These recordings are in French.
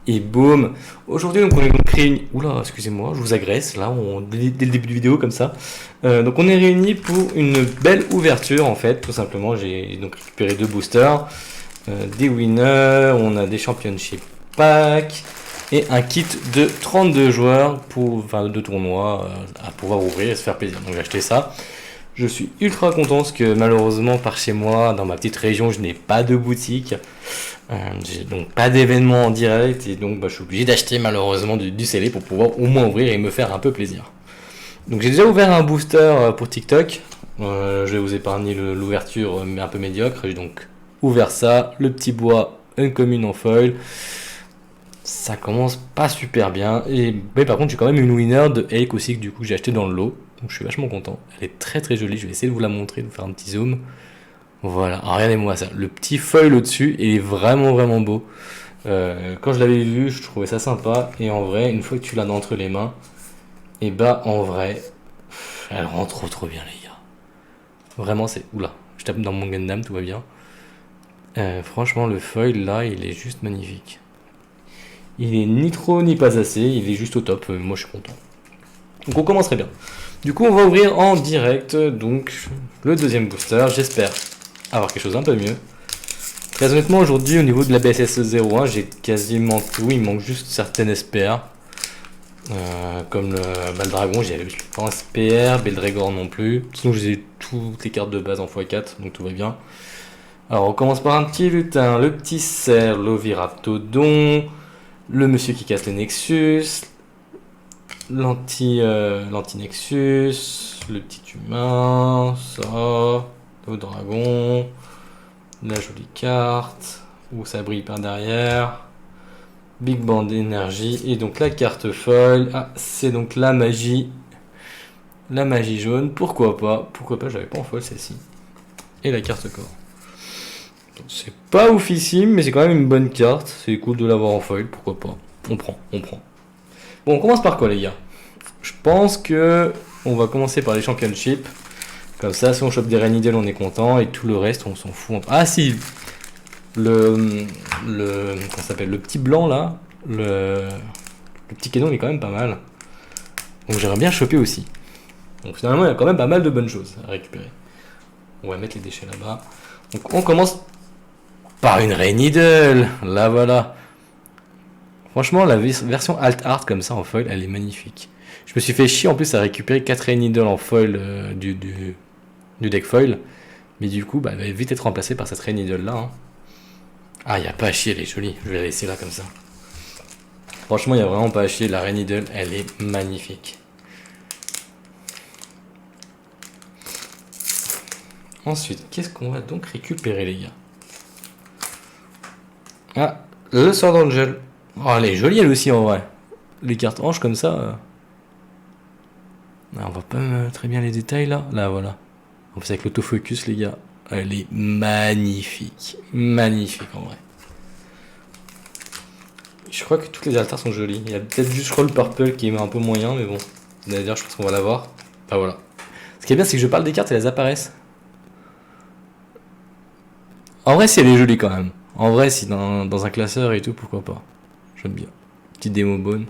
Et boum. Aujourd'hui, donc, on est donc réunis. Oula, excusez-moi, je vous agresse là, dès le début de vidéo comme ça. Donc, on est réunis pour une belle ouverture en fait, tout simplement. J'ai donc récupéré deux boosters, des winners, on a des championship packs et un kit de 32 joueurs pour, enfin, de tournois à pouvoir ouvrir et se faire plaisir. Donc, j'ai acheté ça. Je suis ultra content parce que malheureusement, par chez moi, dans ma petite région, je n'ai pas de boutique. J'ai donc pas d'événement en direct et donc je suis obligé d'acheter malheureusement du scellé pour pouvoir au moins ouvrir et me faire un peu plaisir. Donc j'ai déjà ouvert un booster pour TikTok. Je vais vous épargner l'ouverture mais un peu médiocre. J'ai donc ouvert ça, le petit bois uncommon en foil. Ça commence pas super bien. Mais par contre j'ai quand même une winner de Hake aussi que du coup j'ai acheté dans le lot. Donc je suis vachement content. Elle est très très jolie. Je vais essayer de vous la montrer, de vous faire un petit zoom. Voilà, alors regardez-moi ça, le petit foil au-dessus est vraiment vraiment beau. Quand je l'avais vu, je trouvais ça sympa. Et en vrai, une fois que tu l'as entre les mains, et bah en vrai, elle rend trop bien les gars. Vraiment c'est... Oula, je tape dans mon Gundam, tout va bien. Franchement, le foil là, il est juste magnifique. Il est ni trop ni pas assez, il est juste au top. Moi je suis content. Donc on commencerait bien. Du coup, on va ouvrir en direct donc le deuxième booster. J'espère avoir quelque chose d'un peu mieux. Très honnêtement, aujourd'hui, au niveau de la BSS 01, j'ai quasiment tout. Il manque juste certaines SPR. Comme le dragon, j'ai pas un SPR, Beldregor non plus. Sinon, j'ai toutes les cartes de base en x4, donc tout va bien. Alors, on commence par un petit lutin, le petit cerf, l'oviraptodon, le monsieur qui casse les Nexus, l'anti-Nexus, le petit humain, ça, le dragon, la jolie carte, où ça brille par derrière, Big Band d'énergie, et donc la carte folle, ah, c'est donc la magie jaune, pourquoi pas, j'avais pas en folle celle-ci, et la carte corps. C'est pas oufissime, mais c'est quand même une bonne carte, c'est cool de l'avoir en foil, pourquoi pas, on prend. Bon, on commence par quoi les gars? Je pense que on va commencer par les championships. Comme ça, si on chope des Rainidel, on est content. Et tout le reste, on s'en fout. Ah si, comment ça s'appelle, le petit blanc là, le petit canon, il est quand même pas mal. Donc j'aimerais bien choper aussi. Donc finalement, il y a quand même pas mal de bonnes choses à récupérer. On va mettre les déchets là-bas. Donc on commence par une Rainidel. Là voilà. Franchement, la version Alt Art comme ça en foil, elle est magnifique. Je me suis fait chier en plus à récupérer 4 Rainidel en foil du deck foil. Mais du coup, elle va vite être remplacée par cette Rainidel là. Hein. Ah, il a pas à chier, elle est jolie. Je vais la laisser là comme ça. Franchement, il n'y a vraiment pas à chier. La Rainidel, elle est magnifique. Ensuite, qu'est-ce qu'on va donc récupérer, les gars? Ah, le Sword Angel. Oh, elle est jolie, elle aussi, en vrai. Les cartes anges comme ça. On voit pas très bien les détails, là. Là, voilà. En plus, avec l'autofocus, les gars. Elle est magnifique. Magnifique, en vrai. Je crois que toutes les altars sont jolies. Il y a peut-être juste, je crois, le purple qui est un peu moyen, mais bon. D'ailleurs, je pense qu'on va l'avoir. Ah, voilà. Ce qui est bien, c'est que je parle des cartes et elles apparaissent. En vrai, si elle est jolie quand même. En vrai, si dans un classeur et tout, pourquoi pas. J'aime bien. Petite démo bonne.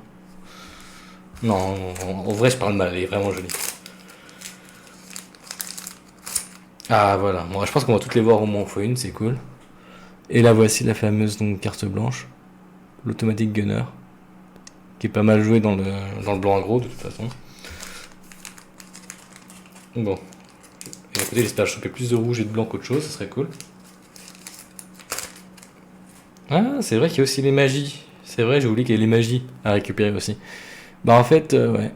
Non, en vrai, je parle mal, elle est vraiment jolie. Ah, voilà. Bon, je pense qu'on va toutes les voir au moins en fois une, c'est cool. Et là, voici la fameuse donc, carte blanche. L'automatique gunner. Qui est pas mal joué dans le blanc aggro, de toute façon. Bon. Et à côté, j'espère choper plus de rouge et de blanc qu'autre chose, ça serait cool. Ah, c'est vrai qu'il y a aussi les magies. C'est vrai, j'ai oublié qu'il y a les magies à récupérer aussi. Bah en fait, ouais.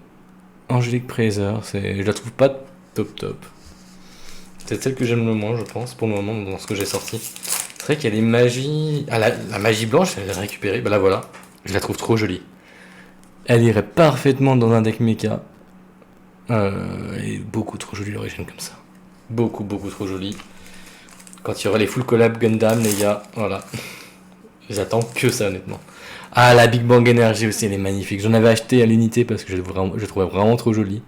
Angélique Praiser, je la trouve pas top. C'est celle que j'aime le moins, je pense, pour le moment, dans ce que j'ai sorti. C'est vrai qu'il y a les magies... Ah, la magie blanche, elle est récupérée. Bah la voilà. Je la trouve trop jolie. Elle irait parfaitement dans un deck mecha. Elle est beaucoup trop jolie l'origine comme ça. Beaucoup trop jolie. Quand il y aura les full collab Gundam, les gars, voilà. J'attends que ça, honnêtement. Ah, la Big Bang Energy aussi, elle est magnifique. J'en avais acheté à l'unité parce que je trouvais vraiment trop jolie.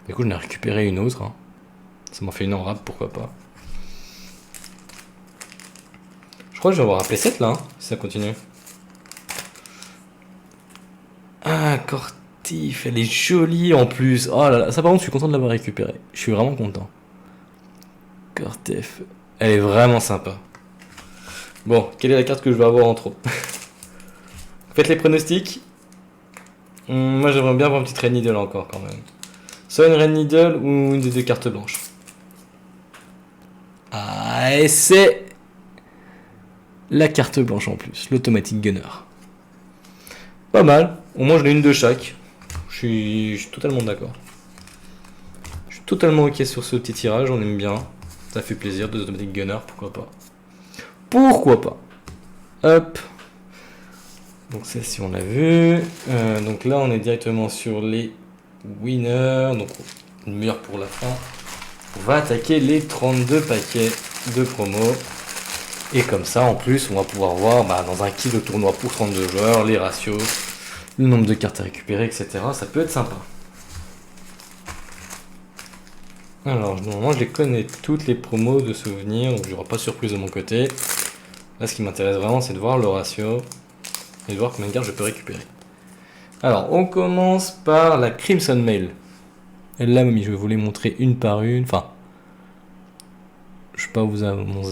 Du coup, j'en ai récupéré une autre. Hein. Ça m'en fait une en rap, pourquoi pas. Je crois que je vais avoir un playset là, hein, si ça continue. Un Cortif, elle est jolie en plus. Oh là là, ça par contre, je suis content de l'avoir récupéré. Je suis vraiment content. Cortif, elle est vraiment sympa. Bon, quelle est la carte que je vais avoir en trop? Faites les pronostics. Moi, j'aimerais bien avoir une petite Red Needle encore quand même. Soit une Red Needle ou une des deux cartes blanches. Ah, et c'est la carte blanche en plus, l'Automatic Gunner. Pas mal, au moins je l'ai une de chaque. Je suis totalement d'accord. Je suis totalement ok sur ce petit tirage, on aime bien. Ça fait plaisir, deux Automatic Gunner, pourquoi pas. Pourquoi pas. Hop. Donc celle-ci on l'a vu. Donc là on est directement sur les winners. Donc une meilleure pour la fin. On va attaquer les 32 paquets de promo. Et comme ça en plus on va pouvoir voir dans un kit de tournoi pour 32 joueurs, les ratios, le nombre de cartes à récupérer, etc. Ça peut être sympa. Alors normalement je les connais toutes les promos de souvenirs, donc il n'y aura pas de surprise de mon côté. Là ce qui m'intéresse vraiment c'est de voir le ratio et de voir combien de cartes je peux récupérer. Alors on commence par la Crimson Mail. Et là mamie je vais vous les montrer une par une. Enfin, je sais pas vous avez mon...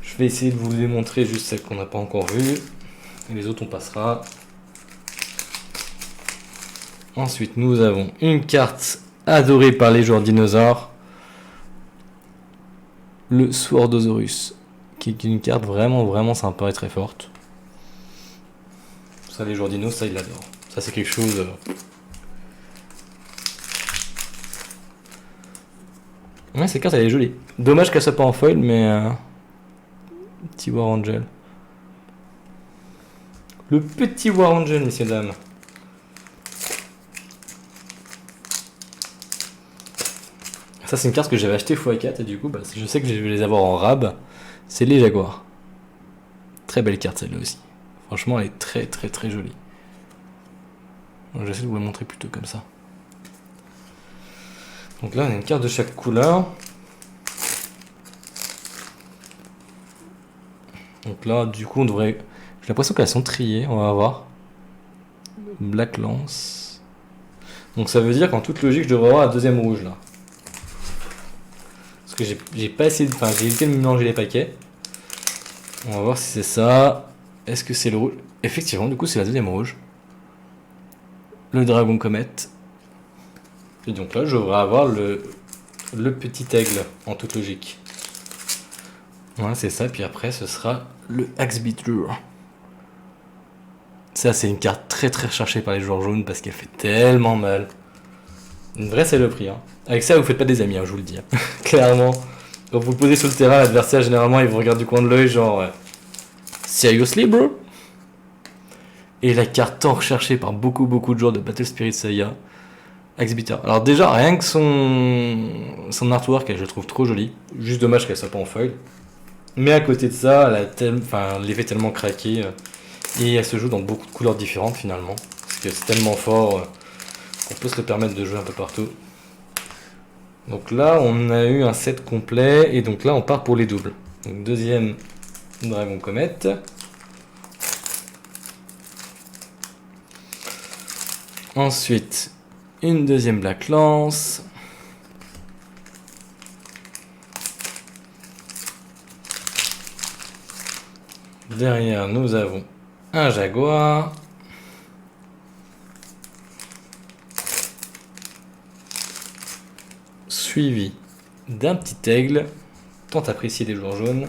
Je vais essayer de vous les montrer juste celles qu'on n'a pas encore vues. Et les autres on passera. Ensuite nous avons une carte adorée par les joueurs dinosaures. Le Swordosaurus. Qui est une carte vraiment sympa et très forte. Ça les joueurs dinos, ça ils l'adorent. Ça c'est quelque chose... Ouais, cette carte elle est jolie. Dommage qu'elle soit pas en foil, mais... Petit War Angel. Le petit War Angel, messieurs dames. Ça c'est une carte que j'avais acheté x4 et du coup je sais que je vais les avoir en rab. C'est les Jaguars. Très belle carte celle-là aussi. Franchement elle est très jolie. J'essaie de vous la montrer plutôt comme ça. Donc là on a une carte de chaque couleur. Donc là du coup on devrait... J'ai l'impression qu'elles sont triées, on va voir. Black Lance. Donc ça veut dire qu'en toute logique je devrais avoir la deuxième rouge là. Parce que j'ai pas essayé de... Enfin j'ai évité de mélanger les paquets. On va voir si c'est ça. Est-ce que c'est le rouge? Effectivement du coup c'est la deuxième rouge. Le Dragon Comet. Et donc là je devrais avoir le petit aigle en toute logique. Voilà c'est ça. Puis après ce sera le Axe Beater. Ça c'est une carte très recherchée par les joueurs jaunes parce qu'elle fait tellement mal. Une vraie saloperie. Hein. Avec ça vous faites pas des amis, hein, je vous le dis. Hein. Clairement. Quand vous le posez sur le terrain, l'adversaire généralement il vous regarde du coin de l'œil genre... Seriously bro? Et la carte tant recherchée par beaucoup de joueurs de Battle Spirit Saga, Axe Beater. Alors déjà rien que son artwork je le trouve trop joli. Juste dommage qu'elle soit pas en foil. Mais à côté de ça, elle a l'effet tellement craqué. Et elle se joue dans beaucoup de couleurs différentes finalement. Parce que c'est tellement fort qu'on peut se le permettre de jouer un peu partout. Donc là on a eu un set complet. Et donc là on part pour les doubles. Donc deuxième Dragon Comet. Ensuite une deuxième Black Lance. Derrière nous avons un Jaguar. Suivi d'un petit aigle, tant apprécié des joueurs jaunes.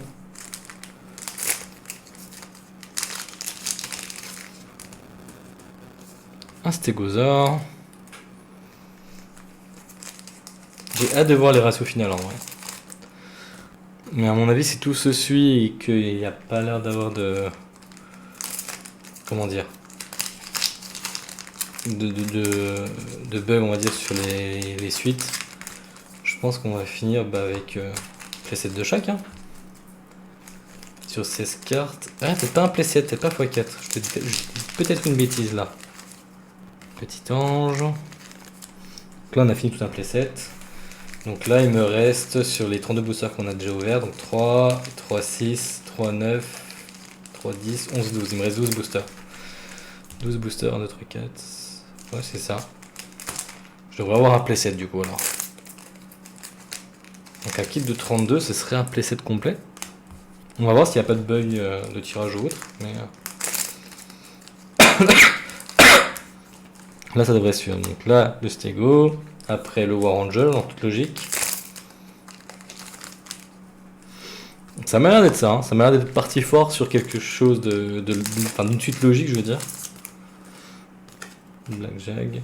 Un stégosaure. J'ai hâte de voir les ratios finales en vrai. Mais à mon avis, si tout se suit et qu'il n'y a pas l'air d'avoir de... Comment dire, de bugs, on va dire, sur les suites, je pense qu'on va finir avec playset de chaque. Hein. Sur 16 cartes. Ah, peut-être pas un playset, peut-être pas x4. Je te dis peut-être une bêtise là. Petit ange. Donc là, on a fini tout un playset. Donc là, il me reste sur les 32 boosters qu'on a déjà ouverts. Donc 3, 3, 6, 3, 9, 3, 10, 11, 12. Il me reste 12 boosters. 12 boosters, 1, 2, 3, 4. Ouais, c'est ça. Je devrais avoir un playset du coup alors. Donc un kit de 32, ce serait un playset complet. On va voir s'il n'y a pas de bug de tirage ou autre. Mais là, ça devrait suivre. Donc là, le Stego. Après, le War Angel, en toute logique. Ça m'a l'air d'être ça. Hein. Ça m'a l'air d'être parti fort sur quelque chose d'une suite logique, je veux dire. Black Jag.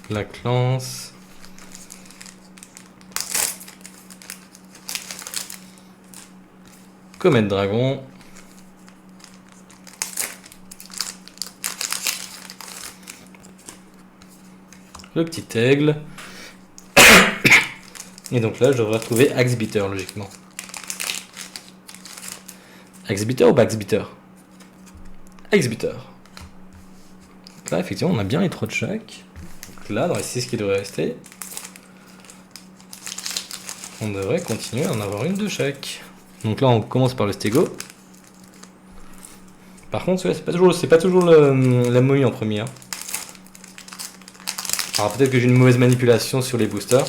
Black Lance. Comet Dragon. Le petit aigle. Et donc là, je devrais retrouver Axe Beater, logiquement. Axe Beater ou Bax Beater? Axe Beater. Donc là, effectivement, on a bien les 3 de chaque. Donc là, dans les 6 qui devraient rester, on devrait continuer à en avoir une de chaque. Donc là, on commence par le Stego. Par contre, ouais, c'est pas toujours la momie en premier. Hein. Alors peut-être que j'ai une mauvaise manipulation sur les boosters,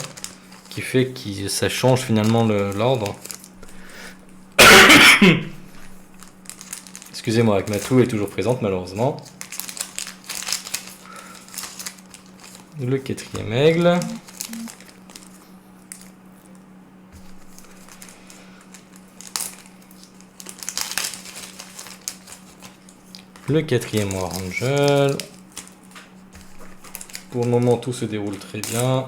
qui fait que ça change finalement l'ordre. Excusez-moi, avec Matou est toujours présente malheureusement. Le 4e aigle. Le 4e War Angel. Pour le moment, tout se déroule très bien.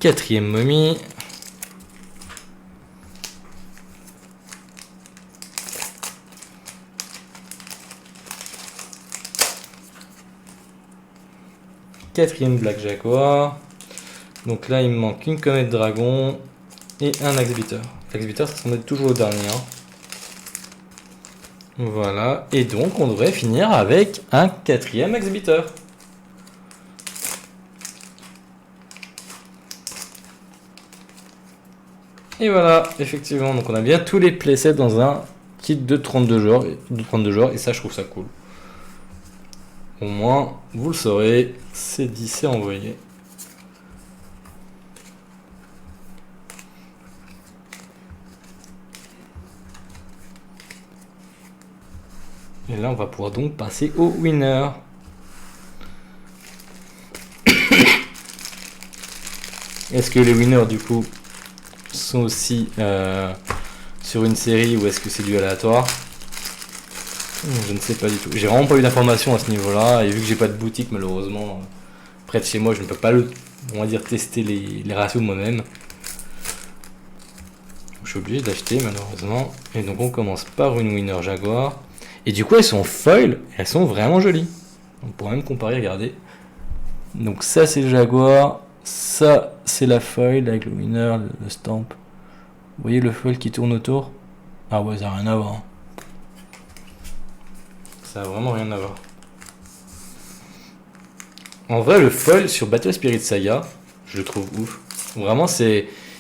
4e momie. Quatrième Black Jaguar. Donc là, il me manque une comète dragon et un Axe Beater. L'Axe Beater, ça semble être toujours le dernier. Hein. Voilà. Et donc, on devrait finir avec un 4e Axe Beater. Et voilà, effectivement. Donc, on a bien tous les playsets dans un kit de 32 joueurs. Et ça, je trouve ça cool. Au moins, vous le saurez, c'est dit, c'est envoyé. Et là, on va pouvoir donc passer au winner. Est-ce que les winners, du coup, sont aussi sur une série ou est-ce que c'est du aléatoire? Je ne sais pas du tout. J'ai vraiment pas eu d'informations à ce niveau-là. Et vu que j'ai pas de boutique, malheureusement, près de chez moi, je ne peux pas on va dire, tester les ratios de moi-même. Je suis obligé d'acheter, malheureusement. Et donc, on commence par une winner Jaguar. Et du coup, elles sont foil. Elles sont vraiment jolies. On pourrait même comparer, regardez. Donc, ça, c'est le Jaguar. Ça, c'est la foil avec le winner, le stamp. Vous voyez le foil qui tourne autour? Ah ouais, ça n'a rien à voir. Ça a vraiment rien à voir. En vrai, le foil sur Battle Spirit Saga, je le trouve ouf. Vraiment,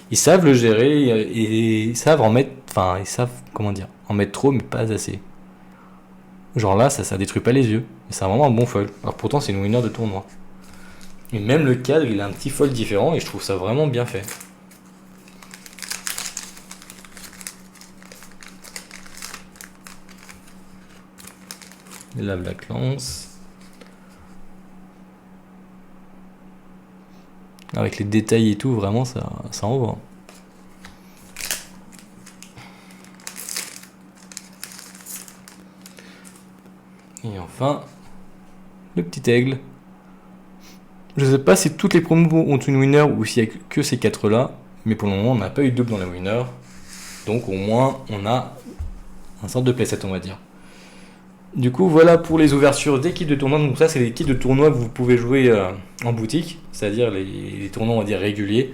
ils savent le gérer et ils savent en mettre. Enfin, ils savent, comment dire, en mettre trop, mais pas assez. Genre là, ça détruit pas les yeux. C'est vraiment un bon foil. Alors pourtant, c'est une winner de tournoi. Et même le cadre, il a un petit foil différent et je trouve ça vraiment bien fait. La Black Lance. Avec les détails et tout, vraiment, ça envoie. Et enfin, le petit aigle. Je sais pas si toutes les promos ont une winner ou s'il n'y a que ces 4 là. Mais pour le moment, on n'a pas eu de double dans la winner. Donc au moins, on a un sorte de playset, on va dire. Du coup, voilà pour les ouvertures des kits de tournoi. Donc ça, c'est les kits de tournoi que vous pouvez jouer en boutique, c'est-à-dire les tournois, on va dire, réguliers.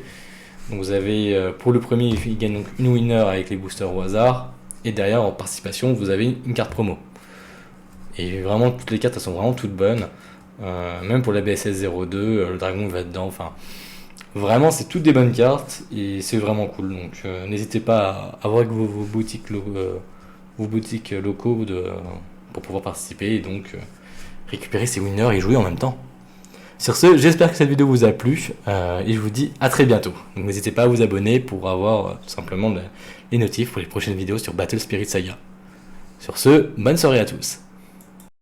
Donc vous avez, pour le premier, il gagne donc une winner avec les boosters au hasard. Et derrière, en participation, vous avez une carte promo. Et vraiment, toutes les cartes, elles sont vraiment toutes bonnes. Même pour la BSS 02, le dragon va dedans. Enfin, vraiment, c'est toutes des bonnes cartes et c'est vraiment cool. Donc, n'hésitez pas à voir avec vos boutiques locaux pour pouvoir participer et donc récupérer ces winners et jouer en même temps. Sur ce, j'espère que cette vidéo vous a plu et je vous dis à très bientôt. Donc, n'hésitez pas à vous abonner pour avoir tout simplement les notifs pour les prochaines vidéos sur Battle Spirit Saga. Sur ce, bonne soirée à tous.